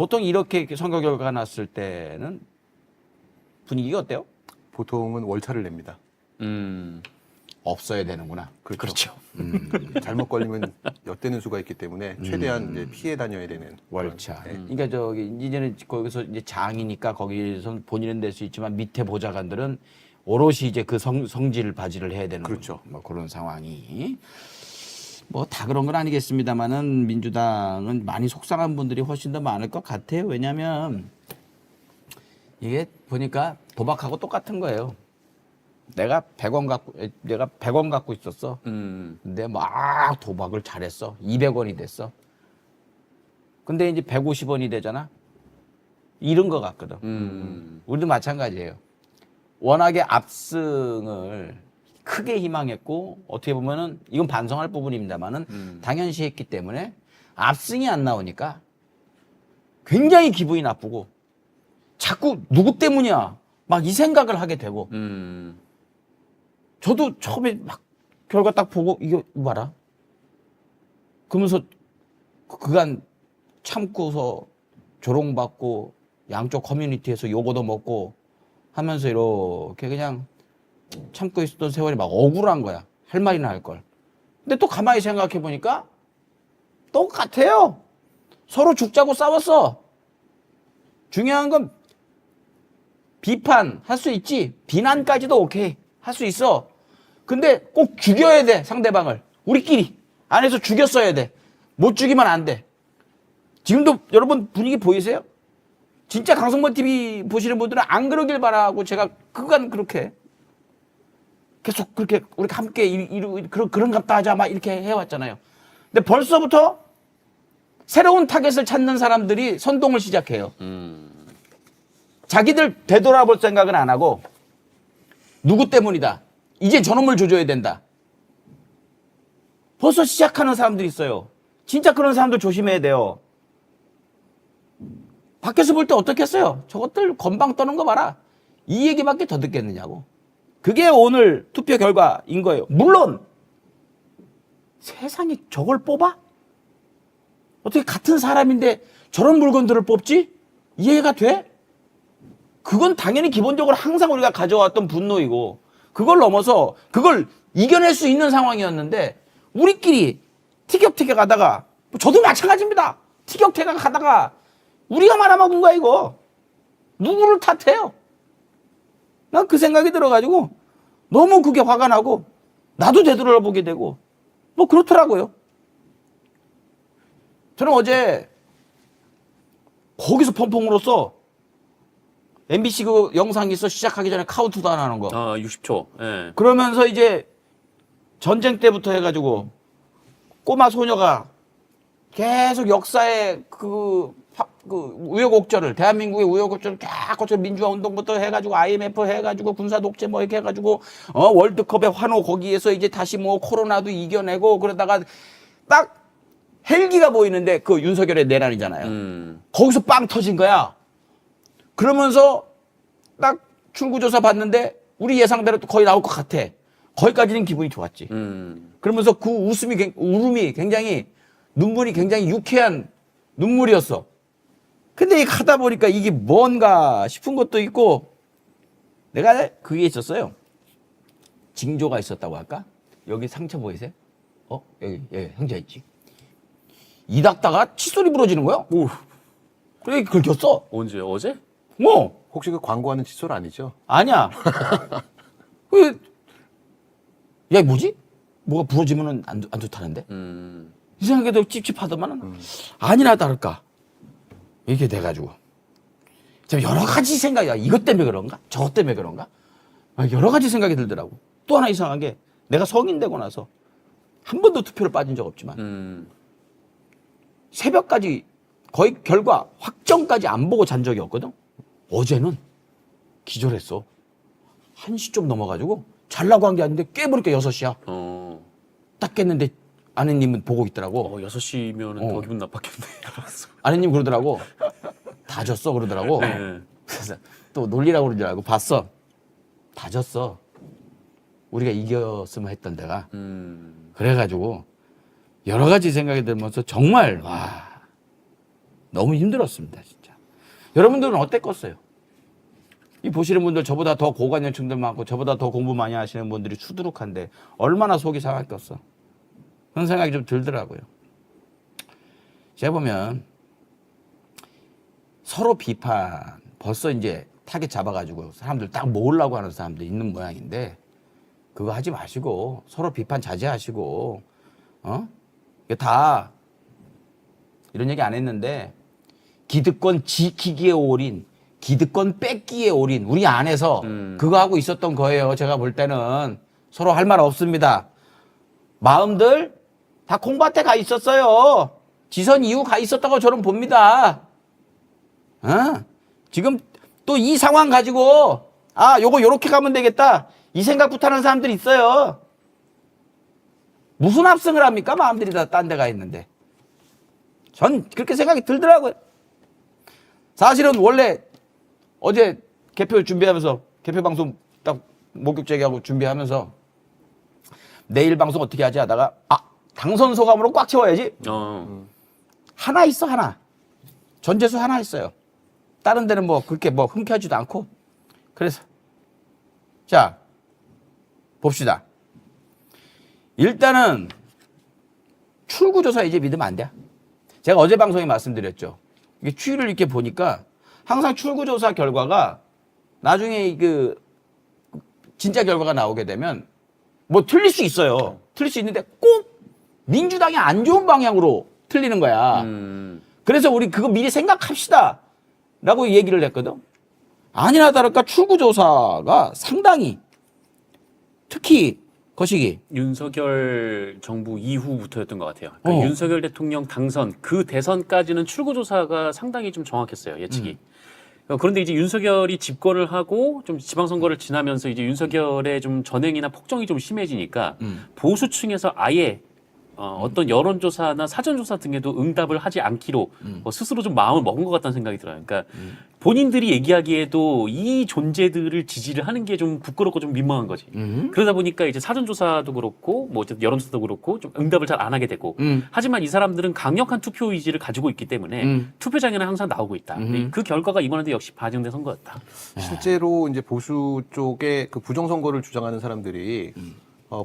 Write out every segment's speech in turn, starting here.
보통 이렇게 선거 결과가 났을 때는 분위기가 어때요? 보통은 월차를 냅니다. 없어야 되는구나. 그렇죠. 잘못 걸리면 엿대는 수가 있기 때문에 최대한 이제 피해 다녀야 되는 월차. 그런, 네. 그러니까 저기 이제는 거기서 이제 장이니까 거기서 본인은 될 수 있지만 밑에 보좌관들은 오롯이 이제 그 성질을 바지를 해야 되는 그렇죠. 뭐 그런 상황이 뭐 다 그런 건 아니겠습니다만은 민주당은 많이 속상한 분들이 훨씬 더 많을 것 같아요. 왜냐하면 이게 보니까 도박하고 똑같은 거예요. 내가 100원 갖고 있었어. 근데 막 도박을 잘했어. 200원이 됐어. 근데 이제 150원이 되잖아. 잃은 것 같거든. 우리도 마찬가지예요. 워낙에 압승을 크게 희망했고 어떻게 보면은 이건 반성할 부분입니다만은 당연시했기 때문에 압승이 안 나오니까 굉장히 기분이 나쁘고 자꾸 누구 때문이야 막 이 생각을 하게 되고 저도 처음에 막 결과 딱 보고 이거 봐라 그러면서 그간 참고서 조롱받고 양쪽 커뮤니티에서 요거도 먹고 하면서 이렇게 그냥 참고 있었던 세월이 막 억울한 거야. 할 말이나 할 걸. 근데 또 가만히 생각해 보니까 똑같아요. 서로 죽자고 싸웠어. 중요한 건 비판할 수 있지. 비난까지도 오케이. 할 수 있어. 근데 꼭 죽여야 돼. 상대방을. 우리끼리. 안에서 죽였어야 돼. 못 죽이면 안 돼. 지금도 여러분 분위기 보이세요? 진짜 강성범 TV 보시는 분들은 안 그러길 바라고 제가 그간 그렇게 계속 그렇게 우리 함께 그런 갑다 하자 막 이렇게 해왔잖아요. 근데 벌써부터 새로운 타겟을 찾는 사람들이 선동을 시작해요. 자기들 되돌아볼 생각은 안 하고 누구 때문이다. 이제 저놈을 조져야 된다. 벌써 시작하는 사람들이 있어요. 진짜 그런 사람들 조심해야 돼요. 밖에서 볼 때 어떻겠어요? 저것들 건방 떠는 거 봐라. 이 얘기밖에 더 듣겠느냐고. 그게 오늘 투표 결과인 거예요. 물론 세상에 저걸 뽑아? 어떻게 같은 사람인데 저런 물건들을 뽑지? 이해가 돼? 그건 당연히 기본적으로 항상 우리가 가져왔던 분노이고 그걸 넘어서 그걸 이겨낼 수 있는 상황이었는데 우리끼리 티격태격 하다가 저도 마찬가지입니다. 티격태격 하다가 우리가 말아먹은 거야 이거. 누구를 탓해요? 난 그 생각이 들어가지고 너무 그게 화가 나고 나도 되돌아보게 되고 뭐 그렇더라고요. 저는 어제 거기서 펑펑 울었어. MBC 그 영상이 있어 시작하기 전에 카운트다운 하는 거. 60초. 예. 그러면서 이제 전쟁 때부터 해가지고 꼬마 소녀가 계속 역사의 그 우여곡절을 대한민국의 우여곡절을 쫙 거쳐 민주화 운동부터 해가지고 IMF 해가지고 군사 독재 뭐 이렇게 해가지고 월드컵의 환호 거기에서 이제 다시 뭐 코로나도 이겨내고 그러다가 딱 헬기가 보이는데 그 윤석열의 내란이잖아요. 거기서 빵 터진 거야. 그러면서 딱 출구조사 봤는데 우리 예상대로 또 거의 나올 것 같아. 거기까지는 기분이 좋았지. 그러면서 그 울음이 굉장히 눈물이 굉장히 유쾌한 눈물이었어. 근데 가다 보니까 이게 뭔가 싶은 것도 있고 내가 그게 있었어요. 징조가 있었다고 할까? 여기 상처 보이세요? 여기 상처 있지. 이 닦다가 칫솔이 부러지는 거야. 오. 그래 긁혔어. 언제? 어제? 혹시 그 광고하는 칫솔 아니죠? 아니야. 야, 뭐지? 뭐가 부러지면 안 좋다는데? 이상하게도 찝찝하더만은 아니나 다를까. 이렇게 돼가지고. 여러 가지 생각이야. 이것 때문에 그런가? 저것 때문에 그런가? 여러 가지 생각이 들더라고. 또 하나 이상한 게 내가 성인 되고 나서 한 번도 투표를 빠진 적 없지만 새벽까지 거의 결과 확정까지 안 보고 잔 적이 없거든? 어제는 기절했어. 1시 좀 넘어가지고 자려고 한 게 아닌데 깨보니까 6시야. 딱 깼는데 아내님은 보고 있더라고. 6시면은 더 기분 나빴겠네. 아내님 그러더라고. 다 졌어 그러더라고. 네. 그래서 또 놀리라고 그러는 줄 알고 봤어. 다 졌어. 우리가 이겼으면 했던 데가. 그래가지고 여러 가지 생각이 들면서 정말 와 너무 힘들었습니다, 진짜. 여러분들은 어땠겠어요? 이 보시는 분들 저보다 더 고관여층들 많고 저보다 더 공부 많이 하시는 분들이 수두룩한데 얼마나 속이 상했겠어. 그런 생각이 좀 들더라고요. 제가 보면 서로 비판 벌써 이제 타겟 잡아가지고 사람들 딱 모으려고 하는 사람들 있는 모양인데 그거 하지 마시고 서로 비판 자제하시고 이게 다 이런 얘기 안 했는데 기득권 지키기에 올인 기득권 뺏기에 올인 우리 안에서 그거 하고 있었던 거예요. 제가 볼 때는 서로 할 말 없습니다. 마음들 다 콩밭에 가 있었어요. 지선 이후 가 있었다고 저는 봅니다. 지금 또 이 상황 가지고 요거 요렇게 가면 되겠다 이 생각부터 하는 사람들이 있어요. 무슨 합승을 합니까? 마음들이 다 딴 데 가 있는데. 전 그렇게 생각이 들더라고요. 사실은 원래 어제 개표 준비하면서 개표 방송 딱 목격 제기하고 준비하면서 내일 방송 어떻게 하지 하다가 당선 소감으로 꽉 채워야지. 하나 있어 하나. 전재수 하나 있어요. 다른 데는 뭐 그렇게 뭐 흔쾌하지도 않고. 그래서 자 봅시다. 일단은 출구조사 이제 믿으면 안 돼. 제가 어제 방송에 말씀드렸죠. 이게 추이를 이렇게 보니까 항상 출구조사 결과가 나중에 그 진짜 결과가 나오게 되면 뭐 틀릴 수 있어요. 틀릴 수 있는데 꼭 민주당이 안 좋은 방향으로 틀리는 거야. 그래서 우리 그거 미리 생각합시다. 라고 얘기를 했거든. 아니나 다를까 출구조사가 상당히 특히 거시기 윤석열 정부 이후부터였던 것 같아요. 그러니까 윤석열 대통령 당선 그 대선까지는 출구조사가 상당히 좀 정확했어요. 예측이. 그런데 이제 윤석열이 집권을 하고 좀 지방선거를 지나면서 이제 윤석열의 좀 전행이나 폭정이 좀 심해지니까 보수층에서 아예 어떤 여론조사나 사전조사 등에도 응답을 하지 않기로 스스로 좀 마음을 먹은 것 같다는 생각이 들어요. 그러니까 본인들이 얘기하기에도 이 존재들을 지지를 하는 게 좀 부끄럽고 좀 민망한 거지. 그러다 보니까 이제 사전조사도 그렇고 뭐 어쨌든 여론조사도 그렇고 좀 응답을 잘 안 하게 되고. 하지만 이 사람들은 강력한 투표 의지를 가지고 있기 때문에 투표장에는 항상 나오고 있다. 그 결과가 이번에도 역시 반영된 선거였다. 실제로 이제 보수 쪽에 그 부정선거를 주장하는 사람들이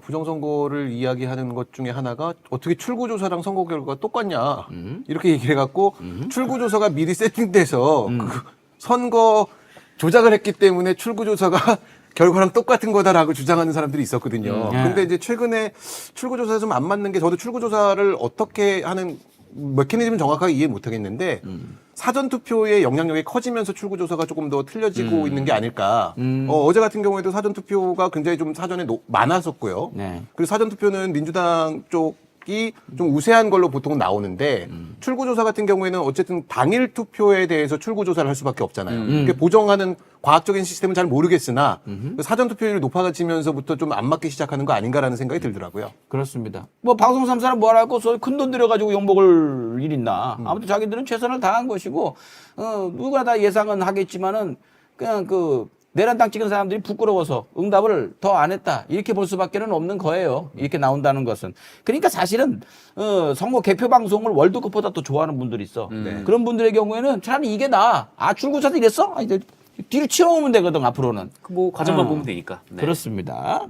부정선거를 이야기하는 것 중에 하나가 어떻게 출구조사랑 선거 결과가 똑같냐 이렇게 얘기를 해갖고 출구조사가 미리 세팅돼서 그 선거 조작을 했기 때문에 출구조사가 결과랑 똑같은 거다라고 주장하는 사람들이 있었거든요. 근데 이제 최근에 출구조사 좀 안 맞는 게 저도 출구조사를 어떻게 하는 메커니즘은 정확하게 이해 못 하겠는데 사전투표의 영향력이 커지면서 출구조사가 조금 더 틀려지고 있는 게 아닐까. 어제 같은 경우에도 사전투표가 굉장히 좀 사전에 많았었고요. 네. 그리고 사전투표는 민주당 쪽이 좀 우세한 걸로 보통 나오는데 출구조사 같은 경우에는 어쨌든 당일 투표에 대해서 출구조사를 할 수밖에 없잖아요. 그게 보정하는 과학적인 시스템은 잘 모르겠으나 사전투표율이 높아지면서부터 좀 안 맞기 시작하는 거 아닌가라는 생각이 들더라고요. 그렇습니다. 뭐 방송 3사람 뭐라고 큰 돈 들여가지고 욕먹을 일 있나. 아무튼 자기들은 최선을 다한 것이고 누구나 다 예상은 하겠지만은 그냥 그 내란당 찍은 사람들이 부끄러워서 응답을 더 안 했다. 이렇게 볼 수밖에는 없는 거예요. 이렇게 나온다는 것은. 그러니까 사실은 선거 개표 방송을 월드컵보다 더 좋아하는 분들이 있어. 그런 분들의 경우에는 차라리 이게 나아. 출구조사 이랬어? 이제 뒤로 치워오면 되거든 앞으로는. 뭐 과정만 보면 되니까. 네. 그렇습니다.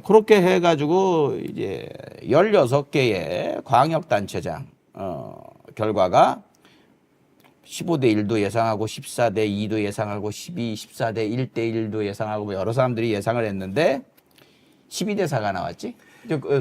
그렇게 해가지고 이제 16개의 광역단체장 결과가 15대 1도 예상하고 14대 2도 예상하고 14대 1대 1도 예상하고 뭐 여러 사람들이 예상을 했는데 12대 4가 나왔지?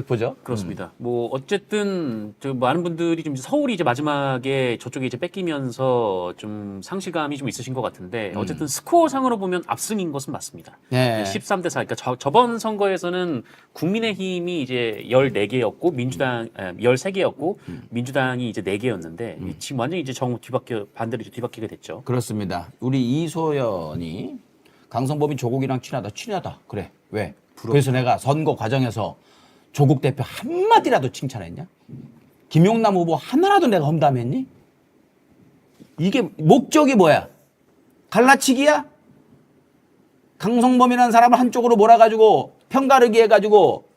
보죠. 그렇습니다. 뭐 어쨌든 많은 분들이 좀 서울이 이제 마지막에 저쪽에 이제 뺏기면서 좀 상실감이 좀 있으신 것 같은데 어쨌든 스코어 상으로 보면 압승인 것은 맞습니다. 네. 13대 4. 그러니까 저번 선거에서는 국민의힘이 이제 14개였고 민주당 13개였고 민주당이 이제 4개였는데 지금 완전히 이제 반대로 이제 뒤바뀌게 됐죠. 그렇습니다. 우리 이소연이 강성범이 조국이랑 친하다. 그래. 왜? 그래서 내가 선거 과정에서 조국 대표 한마디라도 칭찬했냐? 김용남 후보 하나라도 내가 험담했니? 이게 목적이 뭐야? 갈라치기야? 강성범이라는 사람을 한쪽으로 몰아가지고 편가르기 해가지고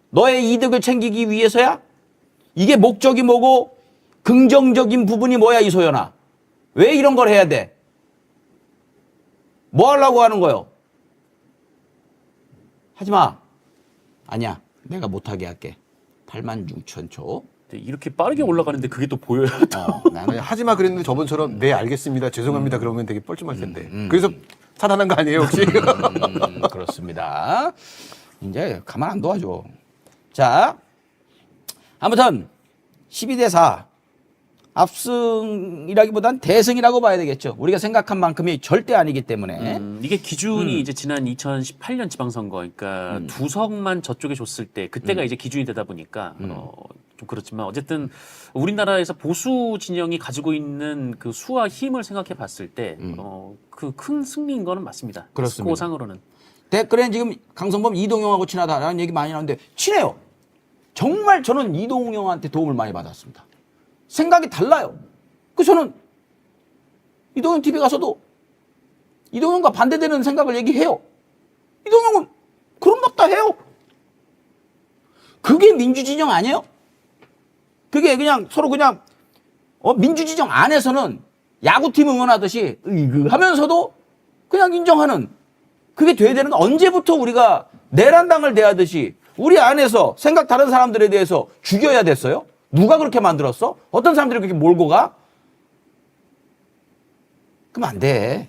너의 이득을 챙기기 위해서야? 이게 목적이 뭐고 긍정적인 부분이 뭐야, 이소연아? 왜 이런 걸 해야 돼? 뭐 하려고 하는 거요? 하지 마. 아니야. 내가 못하게 할게. 86,000초. 이렇게 빠르게 올라가는데 그게 또 보여요. 나는 하지마 그랬는데 저번처럼 네 알겠습니다 죄송합니다 그러면 되게 뻘쭘할 텐데 그래서 차단한 거 아니에요 혹시? 그렇습니다. 이제 가만 안 둬줘. 자, 아무튼 12대 4 압승이라기보단 대승이라고 봐야 되겠죠. 우리가 생각한 만큼이 절대 아니기 때문에. 이게 기준이 이제 지난 2018년 지방선거, 그러니까 두 석만 저쪽에 줬을 때 그때가 이제 기준이 되다 보니까 좀 그렇지만 어쨌든 우리나라에서 보수 진영이 가지고 있는 그 수와 힘을 생각해 봤을 때 그 큰 승리인 거는 맞습니다. 그렇습니다. 스코어상으로는. 댓글에 지금 강성범 이동영하고 친하다라는 얘기 많이 나오는데 친해요. 정말 저는 이동영한테 도움을 많이 받았습니다. 생각이 달라요. 그래서 저는 이동영 TV 가서도 이동영과 반대되는 생각을 얘기해요. 이동영은 그런 것 다 해요. 그게 민주진영 아니에요? 그게 그냥 서로 그냥 민주진영 안에서는 야구팀 응원하듯이 으이그 하면서도 그냥 인정하는 그게 돼야 되는 언제부터 우리가 내란당을 대하듯이 우리 안에서 생각 다른 사람들에 대해서 죽여야 됐어요? 누가 그렇게 만들었어? 어떤 사람들이 그렇게 몰고 가? 그럼 안 돼.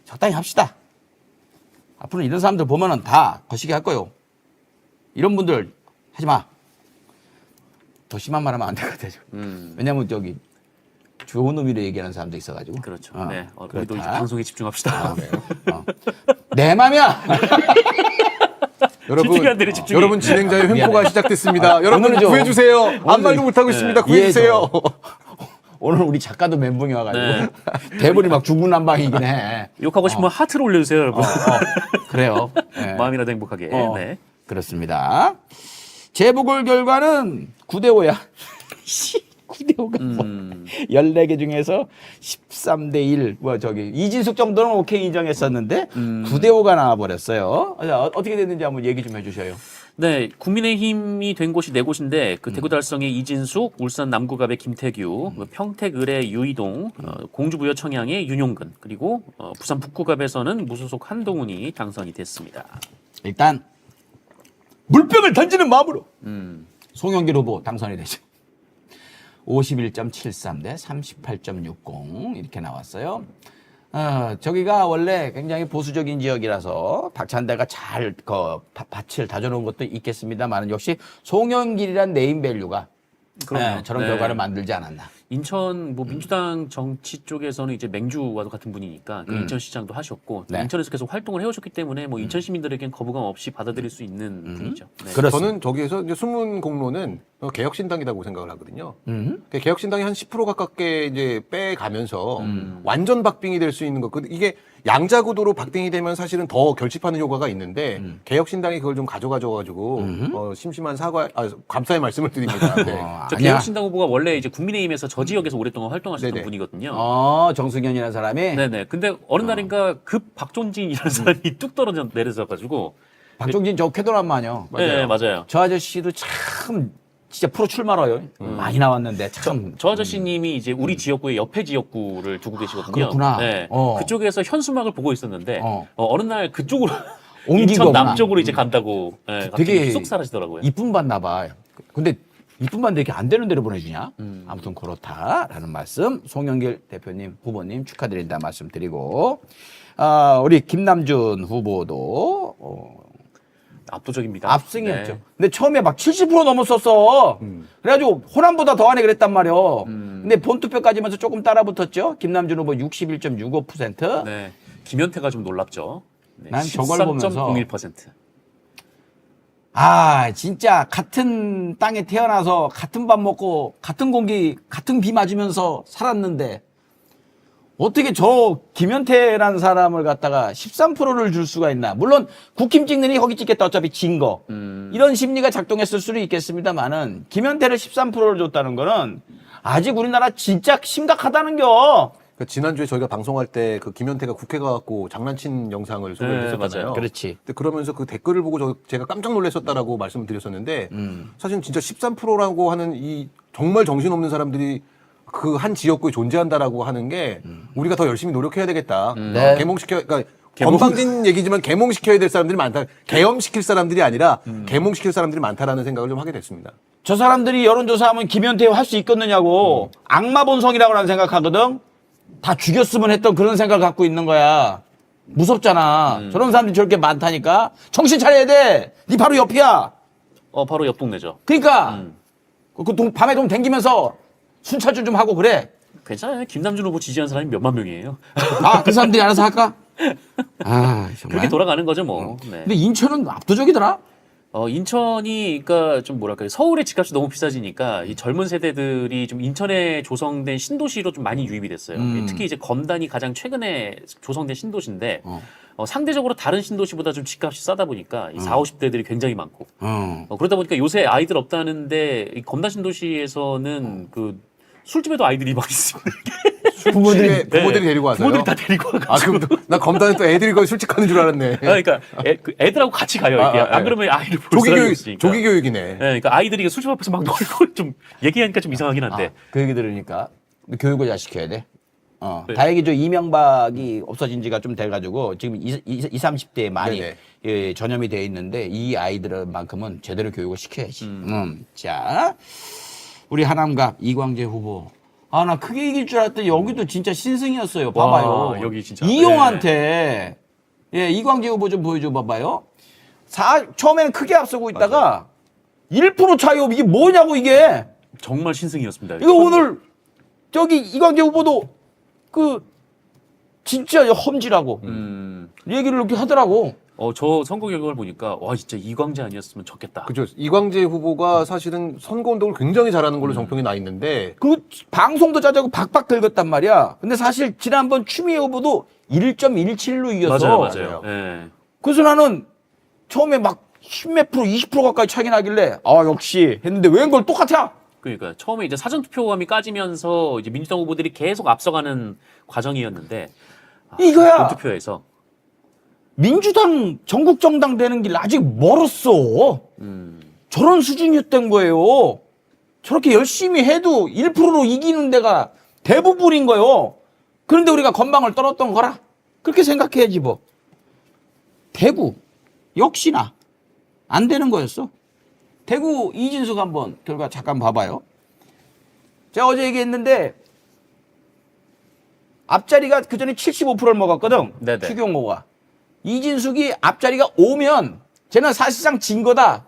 적당히 합시다. 앞으로 이런 사람들 보면은 다 거시기 할 거요. 이런 분들 하지 마. 더 심한 말 하면 안 될 것 같아요. 왜냐면 저기 좋은 의미로 얘기하는 사람도 있어가지고. 그렇죠. 네. 우리도 이제 그렇다. 방송에 집중합시다. 내 맘이야. 집중한대로 집중해. 여러분 진행자의 횡포가 미안해. 시작됐습니다. 여러분 오늘은 좀- 구해주세요. 아무 말도 못하고 있습니다. 구해주세요. 오늘 우리 작가도 멘붕이 와가지고 대본이 막 중구난방이긴 해. 욕하고 싶으면 하트를 올려주세요, 여러분. 그래요. 네. 마음이라도 행복하게. 네. 그렇습니다. 재보궐 결과는 9대5야. 9대5가 뭐. 14개 중에서 13대 1. 뭐 저기 이진숙 정도는 오케이 인정했었는데 9대5가 나와버렸어요. 어떻게 됐는지 한번 얘기 좀 해주셔요. 네, 국민의힘이 된 곳이 네 곳인데 그 대구 달성의 이진숙, 울산 남구갑의 김태규, 평택을의 유이동, 공주부여 청양의 윤용근, 그리고 부산 북구갑에서는 무소속 한동훈이 당선이 됐습니다. 일단 물병을 던지는 마음으로 송영길 후보 당선이 되죠. 51.73 대 38.60 이렇게 나왔어요. 저기가 원래 굉장히 보수적인 지역이라서 박찬대가 잘 밭을 다져놓은 것도 있겠습니다만 역시 송영길이란 네임밸류가 저런 네. 결과를 만들지 않았나. 인천 뭐 민주당 정치 쪽에서는 이제 맹주와도 같은 분이니까 그 인천시장도 하셨고 네. 인천에서 계속 활동을 해오셨기 때문에 뭐 인천 시민들에겐 거부감 없이 받아들일 수 있는 분이죠. 네. 그렇습니다. 저는 저기에서 이제 숨은 공로는 개혁신당이라고 생각을 하거든요. 개혁신당이 한 10% 가깝게 이제 빼가면서 완전 박빙이 될 수 있는 거. 이게 양자구도로 박빙이 되면 사실은 더 결집하는 효과가 있는데 개혁신당이 그걸 좀 가져가져가지고 심심한 감사의 말씀을 드립니다. 네. 저 아니야. 개혁신당 후보가 원래 이제 국민의힘에서 저 지역에서 오랫동안 활동하셨던 네네. 분이거든요. 정승현이라는 사람이 네네. 근데 어느 날인가 급 박종진이라는 사람이 뚝 떨어져 내려져가지고. 박종진 저 쾌도란 마녀. 네, 맞아요. 저 아저씨도 참 진짜 프로 출마로요. 많이 나왔는데 참. 저 아저씨님이 이제 우리 지역구의 옆에 지역구를 두고 계시거든요. 그렇구나. 네. 어. 그쪽에서 현수막을 보고 있었는데 어. 어느 날 그쪽으로 옮긴 인천 거구나. 남쪽으로 이제 간다고 네, 갑자기 되게 쑥 사라지더라고요. 이쁨 받나 봐. 근데 이쁨 받는데 이렇게 안 되는 데로 보내주냐? 아무튼 그렇다라는 말씀 송영길 대표님 후보님 축하드린다 말씀드리고 우리 김남준 후보도 압도적입니다. 압승이었죠. 네. 근데 처음에 막 70% 넘었었어. 그래가지고 호남보다 더하네 그랬단 말이요. 근데 본투표까지면서 조금 따라붙었죠. 김남준 후보 61.65%. 네. 김현태가 좀 놀랍죠. 네. 난 저걸 보면서 13.01%. 진짜 같은 땅에 태어나서 같은 밥 먹고 같은 공기, 같은 비 맞으면서 살았는데 어떻게 저 김현태라는 사람을 갖다가 13%를 줄 수가 있나. 물론 국힘 찍느니 거기 찍겠다 어차피 진 거. 이런 심리가 작동했을 수도 있겠습니다만은 김현태를 13%를 줬다는 거는 아직 우리나라 진짜 심각하다는 겨. 그러니까 지난주에 저희가 방송할 때 그 김현태가 국회 가갖고 장난친 영상을 소개를 했었잖아요. 맞아요. 그렇지. 근데 그러면서 그 댓글을 보고 제가 깜짝 놀랐었다라고 말씀을 드렸었는데 사실 진짜 13%라고 하는 이 정말 정신없는 사람들이 그 한 지역구에 존재한다라고 하는 게 우리가 더 열심히 노력해야 되겠다. 네. 그러니까 건방진 얘기지만 계몽시켜야 될 사람들이 많다. 계엄시킬 사람들이 아니라 계몽시킬 사람들이 많다라는 생각을 좀 하게 됐습니다. 저 사람들이 여론조사하면 김현태 할 수 있겠느냐고 악마 본성이라고 나는 생각하거든. 다 죽였으면 했던 그런 생각을 갖고 있는 거야. 무섭잖아. 저런 사람들이 저렇게 많다니까. 정신 차려야 돼. 네 바로 옆이야. 바로 옆 동네죠. 그러니까 밤에 좀 댕기면서 순찰 좀 하고 그래. 괜찮아요. 김남준 후보 지지한 사람이 몇만 명이에요. 아, 그 사람들이 알아서 할까? 아, 정말. 그렇게 돌아가는 거죠, 뭐. 네. 근데 인천은 압도적이더라. 인천이, 그러니까 좀 뭐랄까요. 서울의 집값이 너무 비싸지니까 이 젊은 세대들이 좀 인천에 조성된 신도시로 좀 많이 유입이 됐어요. 특히 이제 검단이 가장 최근에 조성된 신도시인데, 상대적으로 다른 신도시보다 좀 집값이 싸다 보니까 이 40, 50대들이 굉장히 많고. 그러다 보니까 요새 아이들 없다는데 이 검단 신도시에서는 그 술집에도 아이들이 막 있습니다. 부모들이 데리고 와서요. 부모들이 다 데리고 와가지고. 아, 그럼 나 검단은 또 애들이 거기 술집 가는 줄 알았네. 그러니까 애들하고 같이 가요. 이게. 안 그러면 아이들 볼 사람이 없으니까. 조기 교육이네. 네, 그러니까 아이들이 술집 앞에서 막 놀고 좀 얘기하니까 좀 이상하긴 한데. 그 얘기 들으니까 교육을 잘 시켜야 돼. 네. 다행히 저 이명박이 없어진 지가 좀 돼가지고 지금 20, 30대에 많이 네네. 예, 전염이 돼 있는데 이 아이들만큼은 제대로 교육을 시켜야지. 자, 우리 하남갑 이광재 후보. 아, 나 크게 이길 줄 알았더니 여기도 진짜 신승이었어요. 봐봐요. 와, 여기 진짜. 이용한테. 예, 이광재 후보 좀 보여줘 봐봐요. 처음에는 크게 앞서고 있다가 1% 차이요. 이게 뭐냐고 이게. 정말 신승이었습니다. 이거 오늘 저기 이광재 후보도 그 진짜 험지라고 얘기를 이렇게 하더라고. 저 선거 결과를 보니까 와 진짜 이광재 아니었으면 졌겠다. 그죠. 이광재 후보가 사실은 선거운동을 굉장히 잘하는 걸로 정평이 나 있는데 그 방송도 짜자고 박박 긁었단 말이야. 근데 사실 지난번 추미애 후보도 1.17로 이겼어. 맞아요. 예. 그래서 나는 처음에 막 10몇 프로, 20% 가까이 차이 나길래 아 역시 했는데 왜 그걸 똑같아? 그러니까 처음에 이제 사전 투표감이 까지면서 이제 민주당 후보들이 계속 앞서가는 과정이었는데 이거야. 본투표에서 민주당 전국 정당 되는 길 아직 멀었어. 저런 수준이었던 거예요. 저렇게 열심히 해도 1%로 이기는 데가 대부분인 거예요. 그런데 우리가 건방을 떨었던 거라. 그렇게 생각해야지 뭐. 대구 역시나 안 되는 거였어. 대구 이진숙 한번 결과 잠깐 봐봐요. 제가 어제 얘기했는데 앞자리가 그전에 75%를 먹었거든. 네네. 추경호가. 이진숙이 앞자리가 오면 쟤는 사실상 진 거다.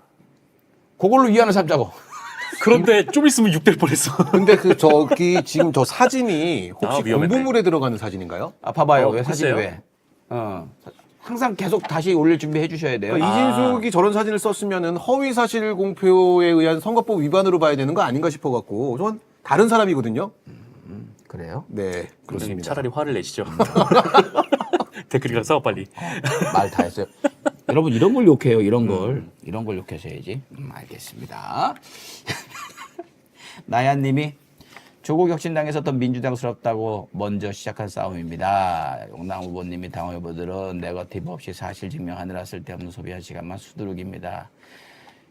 그걸로 위안을 삼자고. 그런데 좀 있으면 6될 뻔했어. 근데 저기 지금 저 사진이 혹시 위험했네. 공보물에 들어가는 사진인가요? 아, 봐봐요. 왜 사진이 글쎄요. 왜? 항상 계속 다시 올릴 준비 해주셔야 돼요. 그러니까 이진숙이 저런 사진을 썼으면은 허위 사실 공표에 의한 선거법 위반으로 봐야 되는 거 아닌가 싶어갖고 전 다른 사람이거든요. 그래요? 네, 그렇습니다. 차라리 화를 내시죠. 댓글이랑 싸워 빨리. 말 다 했어요. 여러분 이런 걸 욕해요. 이런 걸 욕하셔야지. 알겠습니다. 나야님이 조국 혁신당에서 더 민주당스럽다고 먼저 시작한 싸움입니다. 용남 후보님이 당 후보들은 네거티브 없이 사실 증명하느라 쓸데없는 소비한 시간만 수두룩입니다.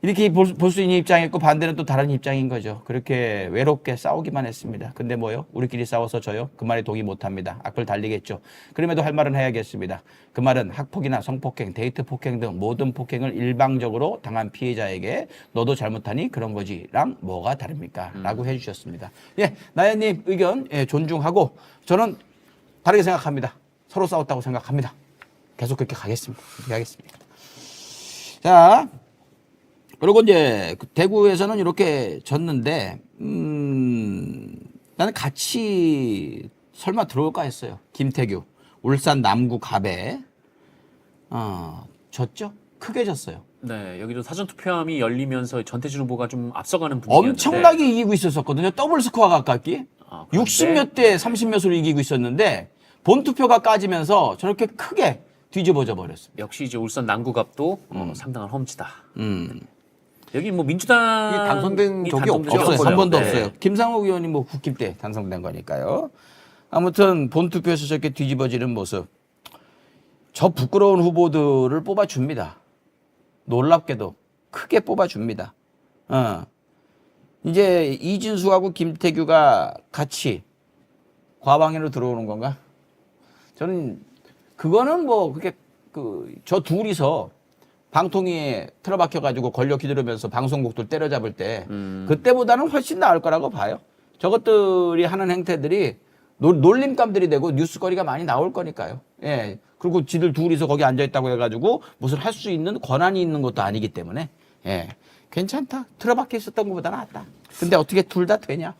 이렇게 볼 수 있는 입장이 있고 반대는 또 다른 입장인 거죠. 그렇게 외롭게 싸우기만 했습니다. 근데 뭐요? 우리끼리 싸워서 져요? 그 말에 동의 못합니다. 악플 달리겠죠. 그럼에도 할 말은 해야겠습니다. 그 말은 학폭이나 성폭행, 데이트 폭행 등 모든 폭행을 일방적으로 당한 피해자에게 너도 잘못하니 그런 거지랑 뭐가 다릅니까? 라고 해주셨습니다. 예, 나연님 의견 존중하고 저는 다르게 생각합니다. 서로 싸웠다고 생각합니다. 계속 그렇게 가겠습니다. 그렇게 하겠습니다. 자, 그리고 이제 대구에서는 이렇게 졌는데 나는 같이 설마 들어올까 했어요. 김태규 울산 남구 갑에 졌죠? 크게 졌어요. 네, 여기도 사전 투표함이 열리면서 전태준 후보가 좀 앞서가는 분위기였는데 엄청나게 이기고 있었거든요. 더블 스코어 가깝게. 그런데 60몇 대 30몇 으로 이기고 있었는데 본투표가 까지면서 저렇게 크게 뒤집어져 버렸어요. 역시 이제 울산 남구갑도 상당한 험지다. 여기 뭐 민주당이 당선된 적이 없죠. 없어요. 한 번도 네. 없어요. 김상욱 의원이 뭐 국힘 때 당선된 거니까요. 아무튼 본투표에서 저렇게 뒤집어지는 모습. 저 부끄러운 후보들을 뽑아줍니다. 놀랍게도 크게 뽑아줍니다. 이제 이진수하고 김태규가 같이 과방위로 들어오는 건가? 저는 그거는 뭐 그게 저 둘이서 방통위에 틀어박혀가지고 권력 휘두르면서 방송국들 때려잡을 때 그때보다는 훨씬 나을 거라고 봐요. 저것들이 하는 행태들이 놀림감들이 되고 뉴스거리가 많이 나올 거니까요. 예. 그리고 지들 둘이서 거기 앉아있다고 해가지고 무슨 할 수 있는 권한이 있는 것도 아니기 때문에 예. 괜찮다. 틀어박혀 있었던 것보다 낫다. 근데 어떻게 둘 다 되냐?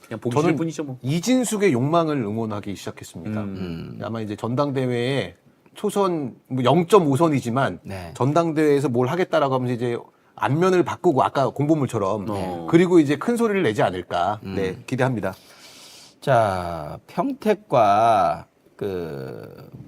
그냥 보기 싫을 뿐이죠 뭐. 이진숙의 욕망을 응원하기 시작했습니다. 아마 이제 전당대회에 초선 뭐 0.5선이지만 네. 전당대회에서 뭘 하겠다라고 하면서 이제 안면을 바꾸고 아까 공보물처럼 네. 그리고 이제 큰 소리를 내지 않을까. 네, 기대합니다. 자, 평택과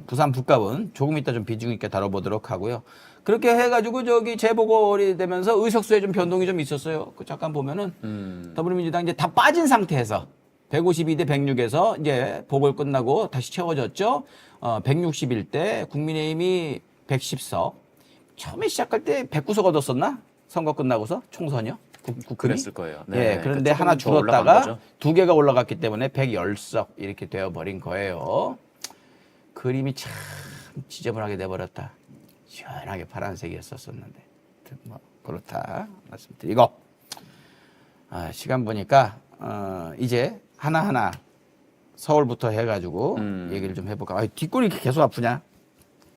부산 북갑은 조금 이따 좀 비중 있게 다뤄보도록 하고요. 그렇게 해가지고 저기 재보궐이 되면서 의석수에 좀 변동이 좀 있었어요. 잠깐 보면은 더불어민주당 이제 다 빠진 상태에서 152대 106에서 이제 보궐 끝나고 다시 채워졌죠. 161대 국민의힘이 110석. 처음에 시작할 때 109석 얻었었나? 선거 끝나고서 총선이요. 국군이? 그랬을 거예요. 네, 그런데 조금 하나 더 올라간 줄었다가 거죠. 두 개가 올라갔기 때문에 110석 이렇게 되어버린 거예요. 그림이 참 지저분하게 돼버렸다. 시원하게 파란색이었었는데 뭐 그렇다 말씀드리고 시간 보니까 이제 하나하나 서울부터 해가지고 얘기를 좀 해볼까. 뒷골이 이렇게 계속 아프냐?